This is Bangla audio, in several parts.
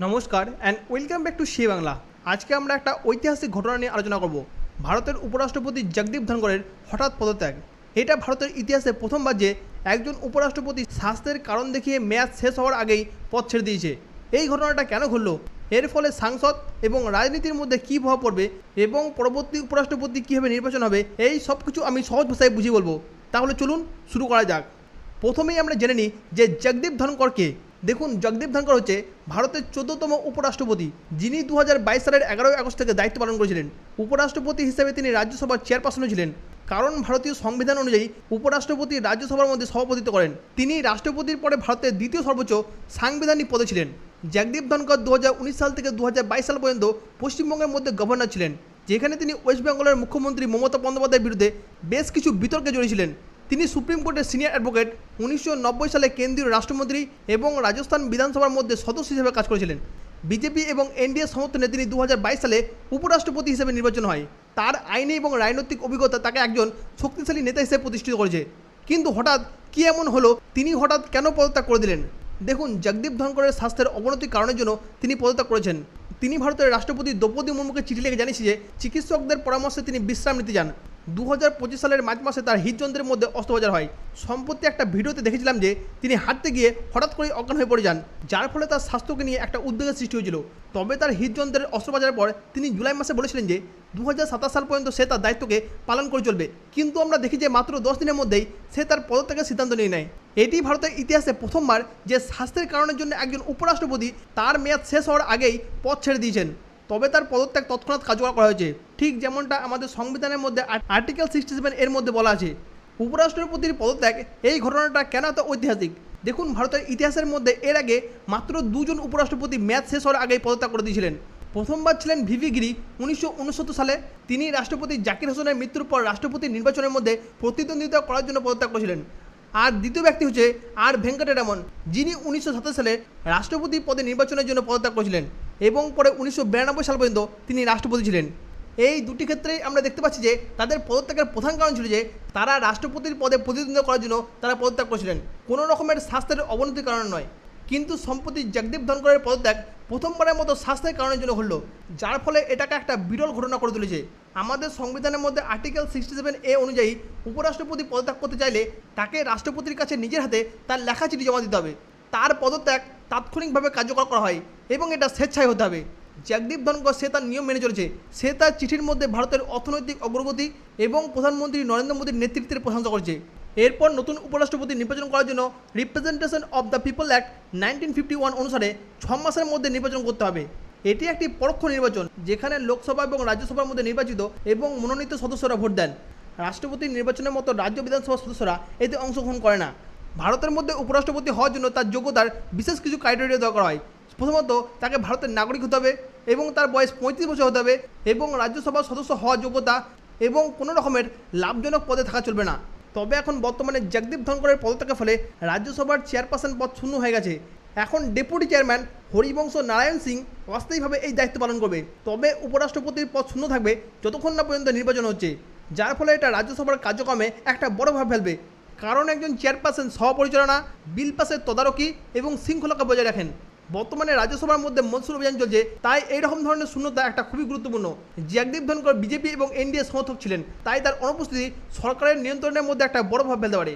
নমস্কার and welcome back to say Bangla. আজকে আমরা একটা ঐতিহাসিক ঘটনা নিয়ে আলোচনা করব। ভারতের উপরাষ্ট্রপতি জগদীপ ধনখড়ের হঠাৎ পদত্যাগ। এটা ভারতের ইতিহাসে প্রথমবার যে একজন উপরাষ্ট্রপতি স্বাস্থ্যের কারণ দেখিয়ে মেয়াদ শেষ হওয়ার আগেই পদ ছেড়ে দিয়েছে। এই ঘটনাটা কেন ঘটলো, এর ফলে সাংসদ এবং রাজনীতির মধ্যে কী প্রভাব পড়বে এবং পরবর্তী উপরাষ্ট্রপতি কীভাবে নির্বাচন হবে, এই সব কিছু আমি সহজ ভাষায় বুঝিয়ে বলবো। তাহলে চলুন শুরু করা যাক। প্রথমেই আমরা জেনে নিই যে জগদীপ ধনখড় কে। দেখুন, জগদীপ ধনখড় হচ্ছে ভারতের 14তম উপরাষ্ট্রপতি, যিনি 2022 সালের 11ই আগস্ট থেকে দায়িত্ব পালন করেছিলেন। উপরাষ্ট্রপতি হিসেবে তিনি রাজ্যসভার চেয়ারপারসনও ছিলেন, কারণ ভারতীয় সংবিধান অনুযায়ী উপরাষ্ট্রপতি রাজ্যসভার মধ্যে সভাপতিত্ব করেন। তিনি রাষ্ট্রপতির পরে ভারতের দ্বিতীয় সর্বোচ্চ সাংবিধানিক পদে ছিলেন। জগদীপ ধনখড় 2019 সাল থেকে 2022 সাল পর্যন্ত পশ্চিমবঙ্গের মধ্যে গভর্নর ছিলেন, যেখানে তিনি ওয়েস্ট বেঙ্গলের মুখ্যমন্ত্রী মমতা বন্দ্যোপাধ্যায়ের বিরুদ্ধে বেশ কিছু বিতর্কে জড়িয়েছিলেন। তিনি সুপ্রিম কোর্টের সিনিয়র অ্যাডভোকেট, 1990 সালে কেন্দ্রীয় রাষ্ট্রমন্ত্রী এবং রাজস্থান বিধানসভার মধ্যে সদস্য হিসেবে কাজ করেছিলেন। বিজেপি এবং এনডিএ সমর্থনে তিনি 2022 সালে উপরাষ্ট্রপতি হিসেবে নির্বাচন হয়। তার আইনি এবং রাজনৈতিক অভিজ্ঞতা তাকে একজন শক্তিশালী নেতা হিসেবে প্রতিষ্ঠিত করেছে। কিন্তু হঠাৎ কী এমন হলো, তিনি হঠাৎ কেন পদত্যাগ করে দিলেন? দেখুন, জগদীপ ধনখড়ের স্বাস্থ্যের অবনতির কারণের জন্য তিনি পদত্যাগ করেছেন। তিনি ভারতের রাষ্ট্রপতি দ্রৌপদী মুর্মুকে চিঠি লিখে জানিয়েছে যে চিকিৎসকদের পরামর্শে তিনি বিশ্রাম নিতে যান। 2025 সালের মার্চ মাসে তার হৃদযন্ত্রের মধ্যে অস্ত্রোপচার হয়। সম্প্রতি একটা ভিডিওতে দেখেছিলাম যে তিনি হাঁটতে গিয়ে হঠাৎ করে অজ্ঞান হয়ে পড়ে যান, যার ফলে তার স্বাস্থ্যকে নিয়ে একটা উদ্বেগের সৃষ্টি হয়েছিল। তবে তার হৃদযন্ত্রের অস্ত্রোপচারের পর তিনি জুলাই মাসে বলেছিলেন যে 2027 সাল পর্যন্ত সে তার দায়িত্বকে পালন করে চলবে। কিন্তু আমরা দেখি যে মাত্র 10 দিনের মধ্যেই সে তার পদত্যাগের সিদ্ধান্ত নিয়ে নেয়। এটি ভারতের ইতিহাসে প্রথমবার যে স্বাস্থ্যের কারণের জন্য একজন উপরাষ্ট্রপতি তার মেয়াদ শেষ হওয়ার আগেই পদ ছেড়ে দিয়েছেন। তবে তার পদত্যাগ তৎক্ষণাৎ কার্যকর করা হয়েছে, ঠিক যেমনটা আমাদের সংবিধানের মধ্যে আর্টিকেল 67 এর মধ্যে বলা আছে। উপরাষ্ট্রপতির পদত্যাগ, এই ঘটনাটা কেন এত ঐতিহাসিক? দেখুন, ভারতের ইতিহাসের মধ্যে এর আগে মাত্র দুজন উপরাষ্ট্রপতি মেয়াদ শেষ হওয়ার আগেই পদত্যাগ করে দিয়েছিলেন। প্রথমবার ছিলেন ভিভি গিরি 1969 সালে। তিনি রাষ্ট্রপতি জাকির হোসেনের মৃত্যুর পর রাষ্ট্রপতি নির্বাচনের মধ্যে প্রতিদ্বন্দ্বিতা করার জন্য পদত্যাগ করেছিলেন। আর দ্বিতীয় ব্যক্তি হচ্ছে আর ভেঙ্কটেরামন, যিনি 1927 সালে রাষ্ট্রপতি পদে নির্বাচনের জন্য পদত্যাগ করেছিলেন এবং পরে 1992 সাল পর্যন্ত তিনি রাষ্ট্রপতি ছিলেন। এই দুটি ক্ষেত্রেই আমরা দেখতে পাচ্ছি যে তাদের পদত্যাগের প্রধান কারণ ছিল যে তারা রাষ্ট্রপতির পদে প্রতিদ্বন্দ্বিতা করার জন্য তারা পদত্যাগ করেছিলেন, কোনো রকমের স্বাস্থ্যের অবনতির কারণে নয়। কিন্তু সম্প্রতি জগদীপ ধনখড়ের পদত্যাগ প্রথমবারের মতো স্বাস্থ্যের কারণের জন্য হলো, যার ফলে এটাকে একটা বিরল ঘটনা করে তুলেছে। আমাদের সংবিধানের মধ্যে আর্টিকেল 67A অনুযায়ী উপরাষ্ট্রপতি পদত্যাগ করতে চাইলে তাকে রাষ্ট্রপতির কাছে নিজের হাতে তার লেখা চিঠি জমা দিতে হবে। তার পদত্যাগ তাৎক্ষণিকভাবে কার্যকর করা হয় এবং এটা স্বেচ্ছায় হতে হবে। জগদীপ ধনখড় সে তার নিয়ম মেনে চলেছে। সে তার চিঠির মধ্যে ভারতের অর্থনৈতিক অগ্রগতি এবং প্রধানমন্ত্রী নরেন্দ্র মোদীর নেতৃত্বের প্রশংসা করেছে। এরপর নতুন উপরাষ্ট্রপতি নির্বাচন করার জন্য representation of the people act 1951 অনুসারে 6 মাসের মধ্যে নির্বাচন করতে হবে। এটি একটি পরোক্ষ নির্বাচন, যেখানে লোকসভা এবং রাজ্যসভার মধ্যে নির্বাচিত এবং মনোনীত সদস্যরা ভোট দেন। রাষ্ট্রপতি নির্বাচনের মতো রাজ্য বিধানসভার সদস্যরা এতে অংশগ্রহণ করে না। ভারতের মধ্যে উপরাষ্ট্রপতি হওয়ার জন্য তার যোগ্যতার বিশেষ কিছু ক্রাইটেরিয়া দরকার হয়। প্রথমত, তাকে ভারতের নাগরিক হতে হবে এবং তার বয়স 35 বছর হতে হবে এবং রাজ্যসভার সদস্য হওয়ার যোগ্যতা এবং কোনো রকমের লাভজনক পদে থাকা চলবে না। তবে এখন বর্তমানে জগদীপ ধনখড়ের পদত্যাগের ফলে রাজ্যসভার চেয়ারপারসন পদ শূন্য হয়ে গেছে। এখন ডেপুটি চেয়ারম্যান হরিবংশ নারায়ণ সিং অস্থায়ীভাবে এই দায়িত্ব পালন করবে। তবে উপরাষ্ট্রপতির পদ শূন্য থাকবে যতক্ষণ না পর্যন্ত নির্বাচন হচ্ছে, যার ফলে এটা রাজ্যসভার কার্যক্রমে একটা বড় প্রভাব ফেলবে। কারণ একজন চেয়ারপারসন সহপরিচালনা, বিল পাসের তদারকি এবং শৃঙ্খলাকে বজায় রাখেন। বর্তমানে রাজ্যসভার মধ্যে মনসুর অভিযান চলছে, তাই এইরকম ধরনের শূন্যতা একটা খুবই গুরুত্বপূর্ণ। জগদীপ ধনখড় বিজেপি এবং এনডিএ সমর্থক ছিলেন, তাই তার অনুপস্থিতি সরকারের নিয়ন্ত্রণের মধ্যে একটা বড় প্রভাব ফেলতে পারে।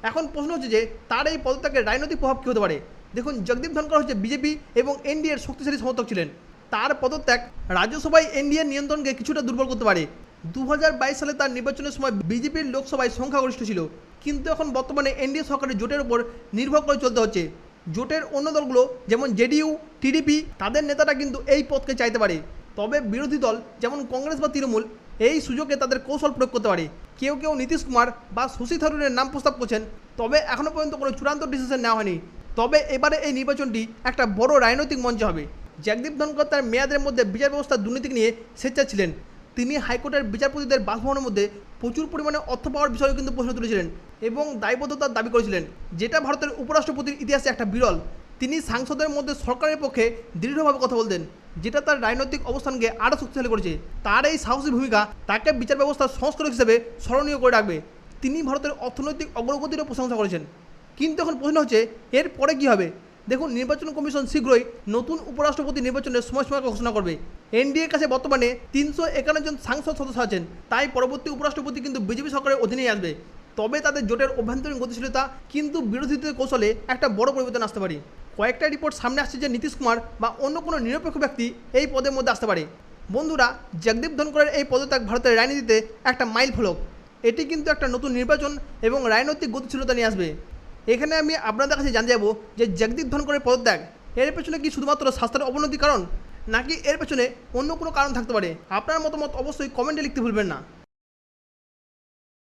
এখন প্রশ্ন হচ্ছে যে তার এই পদত্যাগের রাজনৈতিক প্রভাব কী হতে পারে। দেখুন, জগদীপ ধনখড় হচ্ছে বিজেপি এবং এনডিএর শক্তিশালী সমর্থক ছিলেন। তার পদত্যাগ রাজ্যসভায় এনডিএর নিয়ন্ত্রণকে কিছুটা দুর্বল করতে পারে। 2022 সালে তার নির্বাচনের সময় বিজেপির লোকসভায় সংখ্যাগরিষ্ঠ ছিল, কিন্তু এখন বর্তমানে এনডিএ সরকারের জোটের উপর নির্ভর করে চলতে হচ্ছে। জোটের অন্য দলগুলো যেমন জেডিইউ, টিডিপি, তাদের নেতারা কিন্তু এই পদকে চাইতে পারে। তবে বিরোধী দল যেমন কংগ্রেস বা তৃণমূল এই সুযোগে তাদের কৌশল প্রয়োগ করতে পারে। কেউ কেউ নীতিশ কুমার বা শশী থারুরের নাম প্রস্তাব করছেন, তবে এখনও পর্যন্ত কোনো চূড়ান্ত ডিসিশন নেওয়া হয়নি। তবে এবারে এই নির্বাচনটি একটা বড় রাজনৈতিক মঞ্চ হবে। জগদীপ ধনখড় তার মেয়াদের মধ্যে বিচার ব্যবস্থার দুর্নীতি নিয়ে স্বেচ্ছা ছিলেন। তিনি হাইকোর্টের বিচারপতিদের বাসভবনের মধ্যে প্রচুর পরিমাণে অর্থ পাওয়ার বিষয়ে কিন্তু প্রশ্ন তুলেছিলেন এবং দায়বদ্ধতার দাবি করেছিলেন, যেটা ভারতের উপরাষ্ট্রপতির ইতিহাসে একটা বিরল। তিনি সাংসদের মধ্যে সরকারের পক্ষে দৃঢ়ভাবে কথা বলতেন, যেটা তার রাজনৈতিক অবস্থানকে আরও শক্তিশালী করেছে। তার এই সাহসী ভূমিকা তাকে বিচার ব্যবস্থার সংস্কারক হিসেবে স্মরণীয় করে রাখবে। তিনি ভারতের অর্থনৈতিক অগ্রগতিরও প্রশংসা করেছেন। কিন্তু এখন প্রশ্ন হচ্ছে এর পরে কী হবে। দেখুন, নির্বাচন কমিশন শীঘ্রই নতুন উপরাষ্ট্রপতি নির্বাচনের সময়সীমা ঘোষণা করবে। এনডিএর কাছে বর্তমানে 351 জন সাংসদ সদস্য আছেন, তাই পরবর্তী উপরাষ্ট্রপতি কিন্তু বিজেপি সরকারের অধীনেই আসবে। তবে তাদের জোটের অভ্যন্তরীণ গতিশীলতা কিন্তু বিরোধীদের কৌশলে একটা বড় পরিবর্তন আসতে পারে। কয়েকটা রিপোর্ট সামনে আসছে যে নীতিশ কুমার বা অন্য কোনো নিরপেক্ষ ব্যক্তি এই পদের মধ্যে আসতে পারে। বন্ধুরা, জগদীপ ধনকরের এই পদত্যাগ ভারতের রাজনীতিতে একটা মাইল ফলক। এটি কিন্তু একটা নতুন নির্বাচন এবং রাজনৈতিক গতিশীলতা নিয়ে আসবে। এখানে আমি আপনাদের কাছে জানতে যাবো যে জগদীপ ধনকরের পদত্যাগ এর পেছনে কি শুধুমাত্র স্বাস্থ্যের অবনতির কারণ, নাকি এর পেছনে অন্য কোনো কারণ থাকতে পারে? আপনার মতামত অবশ্যই কমেন্টে লিখতে ভুলবেন না।